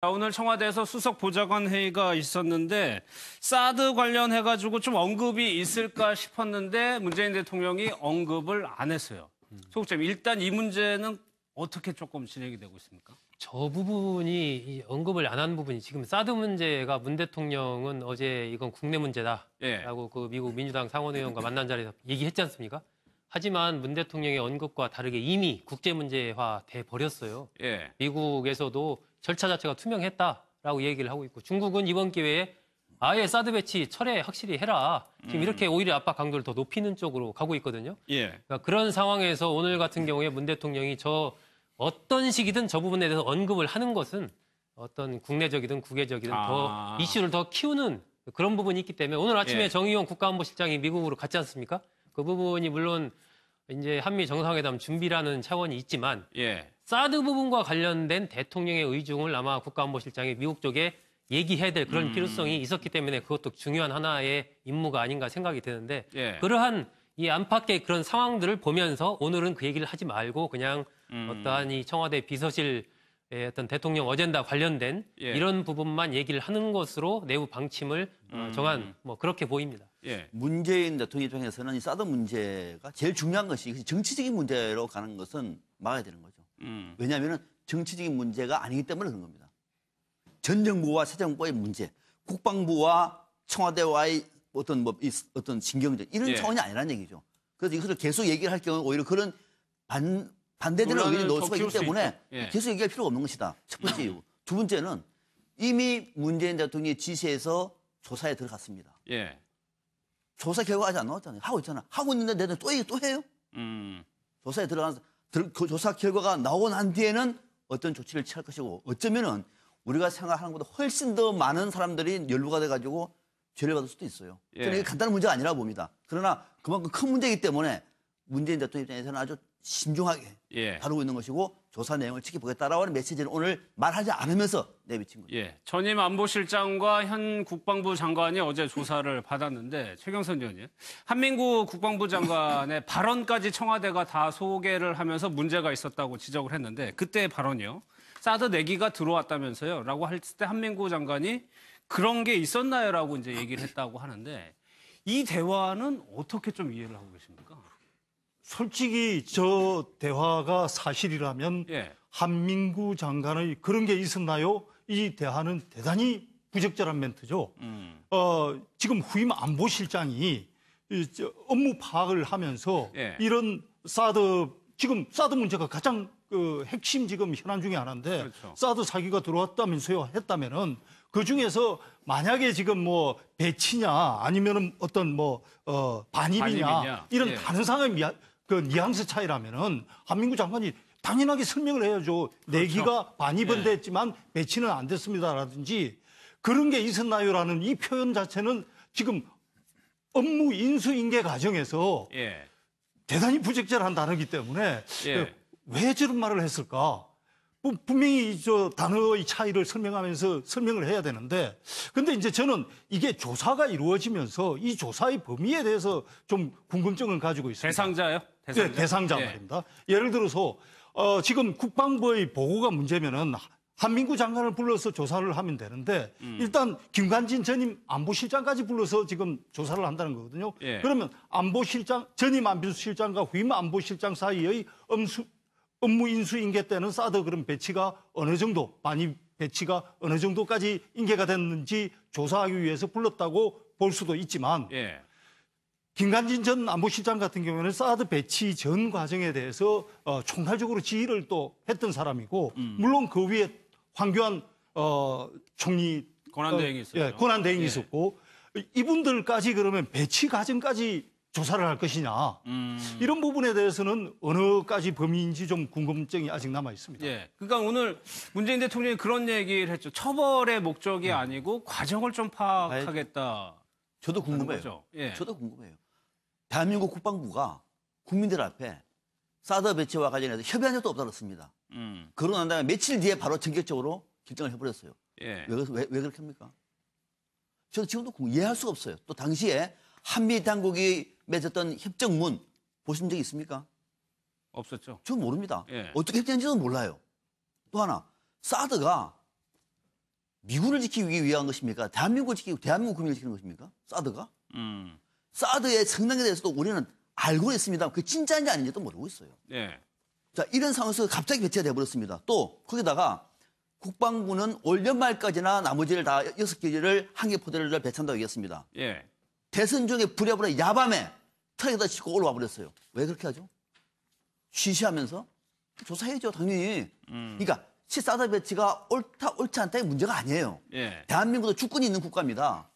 오늘 청와대에서 수석 보좌관 회의가 있었는데 사드 관련해가지고 좀 언급이 있을까 싶었는데 문재인 대통령이 언급을 안 했어요. 소국장님, 일단 이 문제는 어떻게 조금 진행이 되고 있습니까? 저 부분이 이 언급을 안 한 부분이 지금 사드 문제가 문 대통령은 어제 이건 국내 문제다라고 그 미국 민주당 상원의원과 만난 자리에서 얘기했지 않습니까? 하지만 문 대통령의 언급과 다르게 이미 국제 문제화 돼 버렸어요. 미국에서도 절차 자체가 투명했다라고 얘기를 하고 있고 중국은 이번 기회에 아예 사드 배치 철회 확실히 해라. 지금 이렇게 오히려 압박 강도를 더 높이는 쪽으로 가고 있거든요. 그러니까 그런 상황에서 오늘 같은 경우에 문 대통령이 어떤 식이든 저 부분에 대해서 언급을 하는 것은 어떤 국내적이든 국외적이든 더 이슈를 더 키우는 그런 부분이 있기 때문에 오늘 아침에 정의용 국가안보실장이 미국으로 갔지 않습니까? 그 부분이 물론 이제 한미 정상회담 준비라는 차원이 있지만 사드 부분과 관련된 대통령의 의중을 아마 국가안보실장이 미국 쪽에 얘기해야 될 그런 필요성이 있었기 때문에 그것도 중요한 하나의 임무가 아닌가 생각이 드는데 그러한 이 안팎의 그런 상황들을 보면서 오늘은 그 얘기를 하지 말고 그냥 어떠한 이 청와대 비서실의 어떤 대통령 어젠다 관련된 이런 부분만 얘기를 하는 것으로 내부 방침을 정한 뭐 그렇게 보입니다. 문재인 대통령 입장에서는 이 사드 문제가 제일 중요한 것이 정치적인 문제로 가는 것은 막아야 되는 거죠. 왜냐하면 정치적인 문제가 아니기 때문에 그런 겁니다. 전 정부와 새 정부의 문제, 국방부와 청와대와의 어떤 신경전 이런 차원이 아니라는 얘기죠. 그래서 이것을 계속 얘기를 할 경우 오히려 그런 반대되는 의견이 넣을 수가 있기 때문에 계속 얘기할 필요가 없는 것이다. 첫 번째 이유. 두 번째는 이미 문재인 대통령의 지시에서 조사에 들어갔습니다. 조사 결과 아직 안 나왔잖아요. 하고 있잖아. 하고 있는데 내가 또 해요? 조사에 들어가서 그 조사 결과가 나오고 난 뒤에는 어떤 조치를 취할 것이고 어쩌면은 우리가 생각하는 것보다 훨씬 더 많은 사람들이 연루가 돼가지고 죄를 받을 수도 있어요. 저는 이게 간단한 문제가 아니라고 봅니다. 그러나 그만큼 큰 문제이기 때문에 문재인 대통령 입장에서는 아주 신중하게 다루고 있는 것이고 조사 내용을 지켜보겠다라고 하는 메시지를 오늘 말하지 않으면서 내비친 거죠. 전임 안보실장과 현 국방부 장관이 어제 조사를 받았는데 최경선 의원님, 한민구 국방부 장관의 발언까지 청와대가 다 소개를 하면서 문제가 있었다고 지적을 했는데 그때 발언이요. 사드 내기가 들어왔다면서요? 라고 할 때 한민구 장관이 그런 게 있었나요? 라고 이제 얘기를 했다고 하는데 이 대화는 어떻게 좀 이해를 하고 계십니까? 솔직히 저 대화가 사실이라면 한민구 장관의 그런 게 있었나요? 이 대화는 대단히 부적절한 멘트죠. 지금 후임 안보실장이 업무 파악을 하면서 이런 지금 사드 문제가 가장 핵심 지금 현안 중에 하나인데 사드 사기가 들어왔다면서요 했다면은 그 중에서 만약에 지금 뭐 배치냐 아니면은 어떤 반입이냐 이런 다른 상황의 뉘앙스 차이라면은 한민구 장관이 당연하게 설명을 해야죠. 내기가 반입은 됐지만 배치는 안 됐습니다라든지 그런 게 있었나요라는 이 표현 자체는 지금 업무 인수인계 과정에서 대단히 부적절한 단어이기 때문에 왜 저런 말을 했을까? 분명히 저 단어의 차이를 설명하면서 설명을 해야 되는데 근데 이제 저는 이게 조사가 이루어지면서 이 조사의 범위에 대해서 좀 궁금증을 가지고 있습니다. 대상자요? 네, 대상자 말입니다. 예를 들어서 지금 국방부의 보고가 문제면은 한민구 장관을 불러서 조사를 하면 되는데 일단 김관진 전임 안보실장까지 불러서 지금 조사를 한다는 거거든요. 그러면 전임 안보실장과 후임 안보실장 사이의 업무 인수인계 때는 사드 그런 배치가 어느 정도 반입 배치가 어느 정도까지 인계가 됐는지 조사하기 위해서 불렀다고 볼 수도 있지만 김관진 전 안보실장 같은 경우에는 사드 배치 전 과정에 대해서 총괄적으로 지휘를 또 했던 사람이고 물론 그 위에 황교안 총리 권한대행이 있었죠. 권한대행이 있었고 이분들까지 그러면 배치 과정까지 조사를 할 것이냐 이런 부분에 대해서는 어느까지 범위인지 좀 궁금증이 아직 남아 있습니다. 그러니까 오늘 문재인 대통령이 그런 얘기를 했죠. 처벌의 목적이 아니고 과정을 좀 파악하겠다. 저도 궁금해요. 저도 궁금해요. 대한민국 국방부가 국민들 앞에 사드 배치와 관련해서 협의한 적도 없다고 했습니다. 그러고 난 다음에 며칠 뒤에 바로 전격적으로 결정을 해버렸어요. 왜 그렇게 합니까? 저도 지금도 이해할 수가 없어요. 또 당시에 한미 당국이 맺었던 협정문 보신 적이 있습니까? 없었죠. 저 모릅니다. 어떻게 협정인지도 몰라요. 또 하나, 사드가 미국을 지키기 위한 것입니까? 대한민국을 지키고 대한민국 국민을 지키는 것입니까? 사드가? 사드의 성능에 대해서도 우리는 알고 있습니다. 그게 진짜인지 아닌지도 모르고 있어요. 예. 자, 이런 상황에서 갑자기 배치가 돼버렸습니다. 또 거기다가 국방부는 올 연말까지나 나머지를 다 6개를 한개 포대를 배치한다고 얘기했습니다. 예. 대선 중에 부랴부랴 야밤에 트럭에다 싣고 올라와 버렸어요. 왜 그렇게 하죠? 쉬쉬하면서 조사해야죠, 당연히. 그러니까 사드 배치가 옳다 옳지 않다의 문제가 아니에요. 예. 대한민국도 주권이 있는 국가입니다.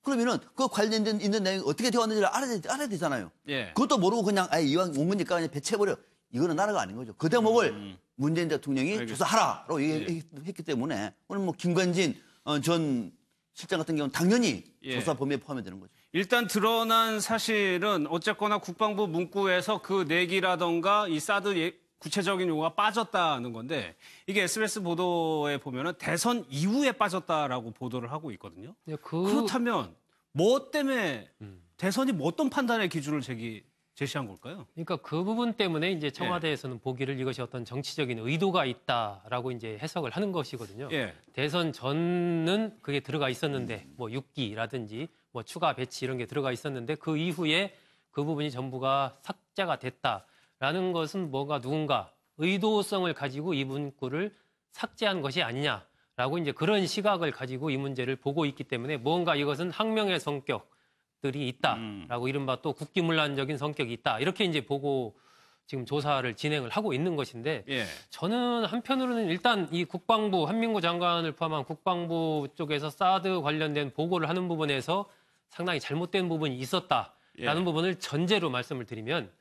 그러면은 그 관련된 있는 내용이 어떻게 되었는지를 알아야 되잖아요. 예. 그것도 모르고 그냥 이왕 온 거니까 그냥 배치해버려. 이거는 나라가 아닌 거죠. 그 대목을 문재인 대통령이 알겠습니다. 조사하라고 얘기했기 때문에 오늘 뭐 김관진 전 실장 같은 경우는 당연히 예. 조사 범위에 포함이 되는 거죠. 일단 드러난 사실은 어쨌거나 국방부 문구에서 그 내기라던가 이 사드 구체적인 용어가 빠졌다는 건데 이게 SBS 보도에 보면은 대선 이후에 빠졌다라고 보도를 하고 있거든요. 그렇다면 뭐 때문에 대선이 뭐 어떤 판단의 기준을 제시한 걸까요? 그러니까 그 부분 때문에 이제 청와대에서는 보기를 이것이 어떤 정치적인 의도가 있다라고 이제 해석을 하는 것이거든요. 예. 대선 전은 그게 들어가 있었는데 뭐 6기라든지 뭐 추가 배치 이런 게 들어가 있었는데 그 이후에 그 부분이 전부가 삭제가 됐다라는 것은 뭔가 누군가 의도성을 가지고 이 문구를 삭제한 것이 아니냐라고 이제 그런 시각을 가지고 이 문제를 보고 있기 때문에 뭔가 이것은 항명의 성격들이 있다라고 이른바 또 국기문란적인 성격이 있다 이렇게 이제 보고 지금 조사를 진행을 하고 있는 것인데 예. 저는 한편으로는 일단 이 국방부 한민구 장관을 포함한 국방부 쪽에서 사드 관련된 보고를 하는 부분에서 상당히 잘못된 부분이 있었다라는 부분을 전제로 말씀을 드리면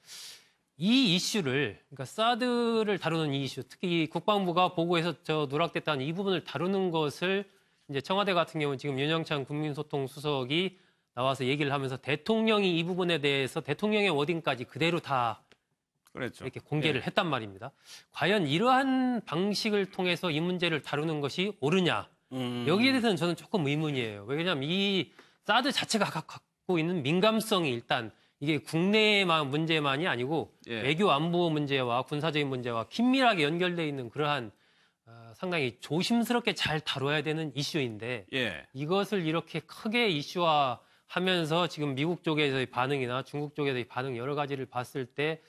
이 이슈를 그러니까 사드를 다루는 이 이슈 특히 이 국방부가 보고에서 누락됐다는 이 부분을 다루는 것을 이제 청와대 같은 경우는 지금 윤영찬 국민소통수석이 나와서 얘기를 하면서 대통령이 이 부분에 대해서 대통령의 워딩까지 그대로 다 그랬죠. 이렇게 공개를 했단 말입니다. 과연 이러한 방식을 통해서 이 문제를 다루는 것이 옳으냐? 여기에 대해서는 저는 조금 의문이에요. 왜냐하면 이 사드 자체가 갖고 있는 민감성이 일단 이게 국내만 문제만이 아니고 외교 안보 문제와 군사적인 문제와 긴밀하게 연결되어 있는 그러한 상당히 조심스럽게 잘 다뤄야 되는 이슈인데 이것을 이렇게 크게 이슈화하면서 지금 미국 쪽에서의 반응이나 중국 쪽에서의 반응 여러 가지를 봤을 때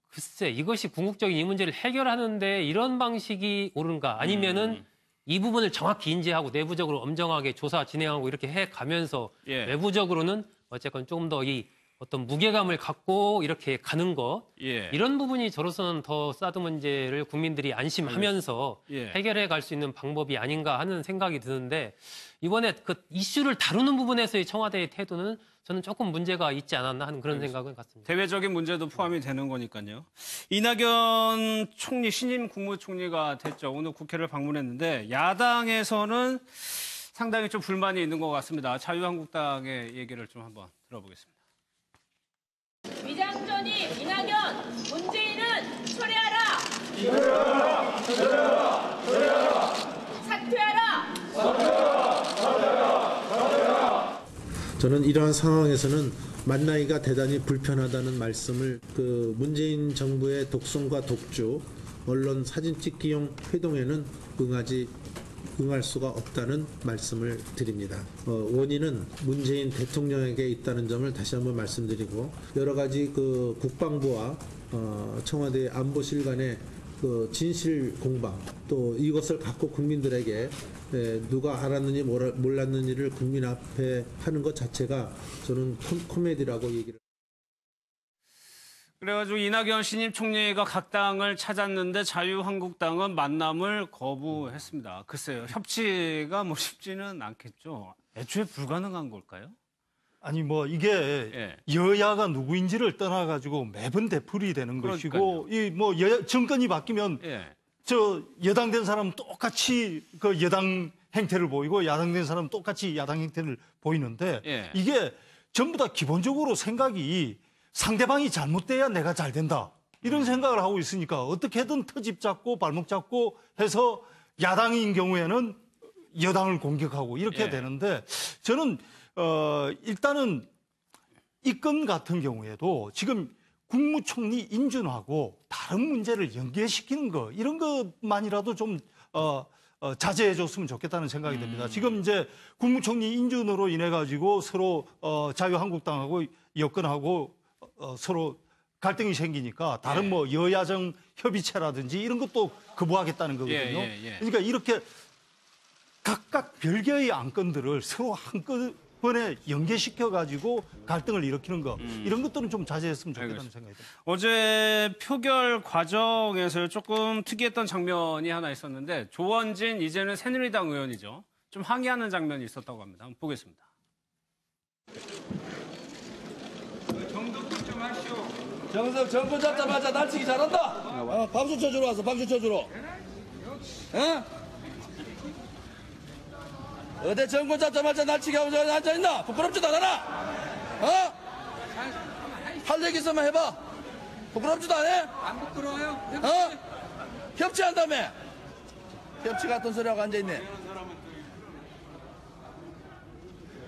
글쎄 이것이 궁극적인 이 문제를 해결하는데 이런 방식이 옳은가 아니면은 이 부분을 정확히 인지하고 내부적으로 엄정하게 조사 진행하고 이렇게 해가면서 외부적으로는 어쨌건 조금 더 이 어떤 무게감을 갖고 이렇게 가는 것 이런 부분이 저로서는 더 사드 문제를 국민들이 안심하면서 해결해 갈 수 있는 방법이 아닌가 하는 생각이 드는데 이번에 그 이슈를 다루는 부분에서의 청와대의 태도는 저는 조금 문제가 있지 않았나 하는 그런 생각은 같습니다. 대외적인 문제도 포함이 되는 거니까요. 이낙연 총리, 신임 국무총리가 됐죠. 오늘 국회를 방문했는데 야당에서는 상당히 좀 불만이 있는 것 같습니다. 자유한국당의 얘기를 좀 한번 들어보겠습니다. 위장전이 이낙연, 문재인은 철회하라! 사퇴하라! 저는 이러한 상황에서는 만나기가 대단히 불편하다는 말씀을 문재인 정부의 독선과 독주, 언론 사진 찍기용 회동에는 응할 수가 없다는 말씀을 드립니다. 원인은 문재인 대통령에게 있다는 점을 다시 한번 말씀드리고 여러 가지 국방부와 청와대 안보실 간의 진실 공방 또 이것을 갖고 국민들에게 누가 알았는지 몰랐는지를 국민 앞에 하는 것 자체가 저는 코미디라고 얘기를. 그래가지고 이낙연 신임 총리가 각 당을 찾았는데 자유한국당은 만남을 거부했습니다. 글쎄요, 협치가 뭐 쉽지는 않겠죠. 애초에 불가능한 걸까요? 아니 뭐 이게 여야가 누구인지를 떠나가지고 매번 되풀이 되는 것이고 이 뭐 정권이 바뀌면 저 여당된 사람은 똑같이 그 여당 행태를 보이고 야당된 사람은 똑같이 야당 행태를 보이는데 이게 전부 다 기본적으로 생각이 상대방이 잘못돼야 내가 잘 된다. 이런 생각을 하고 있으니까 어떻게든 터집 잡고 발목 잡고 해서 야당인 경우에는 여당을 공격하고 이렇게 되는데 저는 일단은 이 건 같은 경우에도 지금 국무총리 인준하고 다른 문제를 연계시키는 거 이런 것만이라도 좀 자제해줬으면 좋겠다는 생각이 듭니다. 지금 이제 국무총리 인준으로 인해 가지고 서로 자유한국당하고 여권하고 서로 갈등이 생기니까 다른 뭐 여야정 협의체라든지 이런 것도 거부하겠다는 거거든요. 그러니까 이렇게 각각 별개의 안건들을 서로 한꺼번에 연계시켜 가지고 갈등을 일으키는 거 이런 것들은 좀 자제했으면 좋겠다는 생각이 듭니다. 어제 표결 과정에서 조금 특이했던 장면이 하나 있었는데 조원진 이제는 새누리당 의원이죠. 좀 항의하는 장면이 있었다고 합니다. 한번 보겠습니다. 정석 정권 잡자마자 날치기 잘한다. 박수 쳐주러 와서 박수 쳐주러. 어디 정권 잡자마자 날치기 하고 저기 앉아있나? 부끄럽지도 않아? 할 얘기 있으면 해봐. 부끄럽지도 않아? 안 부끄러워요. 협치한다며. 협치 같은 소리하고 앉아있네.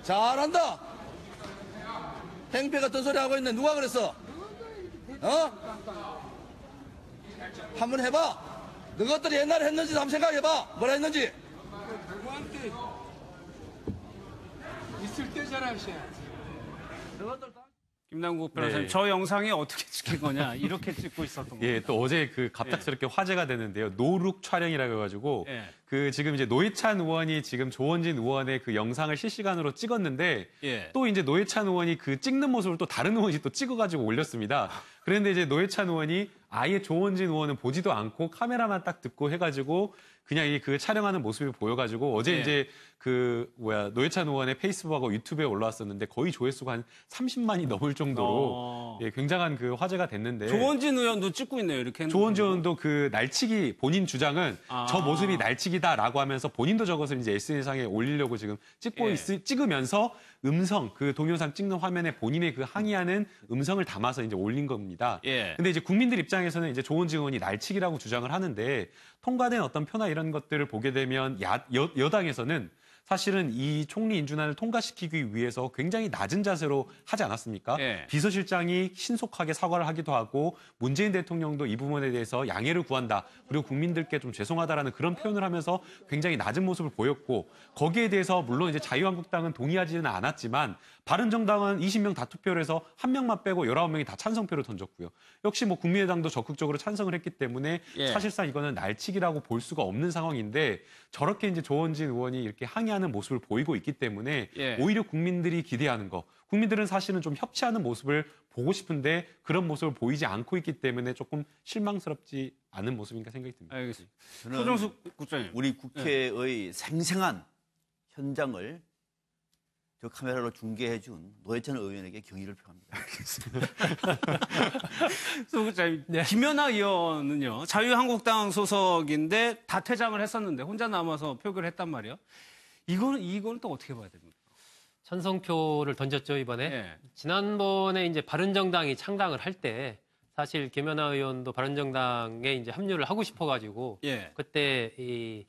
잘한다. 행패 같은 소리 하고 있네. 누가 그랬어? 한번 해봐. 너것들이 옛날에 했는지 한번 생각해봐. 뭐라 했는지. 누구한테 있을 때 잘하셔야지. 김남국 변호사님, 네. 저 영상이 어떻게 찍힌 거냐 이렇게 찍고 있었던 거예요. 예, 또 어제 그 갑작스럽게 화제가 됐는데요. 노룩 촬영이라고 해가지고 그 지금 이제 노회찬 의원이 지금 조원진 의원의 그 영상을 실시간으로 찍었는데 또 이제 노회찬 의원이 그 찍는 모습을 또 다른 의원이 또 찍어가지고 올렸습니다. 그런데 이제 노회찬 의원이 아예 조원진 의원은 보지도 않고 카메라만 딱 듣고 해가지고 그냥 이 그 촬영하는 모습이 보여가지고 어제 이제 그 노회찬 의원의 페이스북하고 유튜브에 올라왔었는데 거의 조회수가 한 30만이 넘을 정도로 굉장한 그 화제가 됐는데 조원진 의원도 찍고 있네요. 이렇게. 조원진 의원도 그 날치기 본인 주장은 저 모습이 날치기다라고 하면서 본인도 저것을 이제 SNS상에 올리려고 지금 찍으면서 음성 그 동영상 찍는 화면에 본인의 그 항의하는 음성을 담아서 이제 올린 겁니다. 근데 이제 국민들 입장에서는 이제 조원진 의원이 날치기라고 주장을 하는데 통과된 어떤 표나 이런 것들을 보게 되면 여당에서는 사실은 이 총리 인준안을 통과시키기 위해서 굉장히 낮은 자세로 하지 않았습니까? 비서실장이 신속하게 사과를 하기도 하고 문재인 대통령도 이 부분에 대해서 양해를 구한다. 그리고 국민들께 좀 죄송하다라는 그런 표현을 하면서 굉장히 낮은 모습을 보였고 거기에 대해서 물론 이제 자유한국당은 동의하지는 않았지만 바른정당은 20명 다 투표를 해서 한 명만 빼고 19명이 다 찬성표를 던졌고요. 역시 뭐 국민의당도 적극적으로 찬성을 했기 때문에 사실상 이거는 날치기라고 볼 수가 없는 상황인데 저렇게 이제 조원진 의원이 이렇게 항의하는 모습을 보이고 있기 때문에 오히려 국민들이 기대하는 거. 국민들은 사실은 좀 협치하는 모습을 보고 싶은데 그런 모습을 보이지 않고 있기 때문에 조금 실망스럽지 않은 모습인가 생각이 듭니다. 알겠습니다. 저는 소정숙 국장님. 우리 국회의 생생한 현장을 저 카메라로 중계해준 노회찬 의원에게 경의를 표합니다. 국장님, 김연아 의원은요. 자유한국당 소속인데 다 퇴장을 했었는데 혼자 남아서 표결을 했단 말이에요. 이거는 또 어떻게 봐야 됩니까? 찬성표를 던졌죠, 이번에. 지난번에 이제 바른정당이 창당을 할 때 사실 김연아 의원도 바른정당에 이제 합류를 하고 싶어가지고 그때 이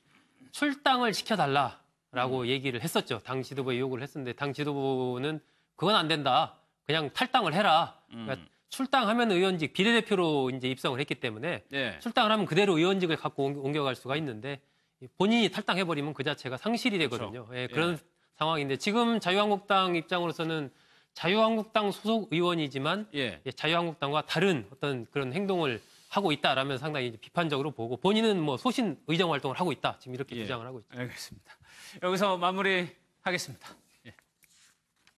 출당을 시켜달라라고 얘기를 했었죠. 당 지도부에 요구를 했었는데 당 지도부는 그건 안 된다. 그냥 탈당을 해라. 그러니까 출당하면 의원직 비례대표로 이제 입성을 했기 때문에 출당을 하면 그대로 의원직을 갖고 옮겨갈 수가 있는데 본인이 탈당해버리면 그 자체가 상실이 되거든요. 그런 상황인데 지금 자유한국당 입장으로서는 자유한국당 소속 의원이지만 자유한국당과 다른 어떤 그런 행동을 하고 있다라면 상당히 이제 비판적으로 보고 본인은 뭐 소신 의정 활동을 하고 있다. 지금 이렇게 주장을 하고 있죠. 알겠습니다. 여기서 마무리하겠습니다.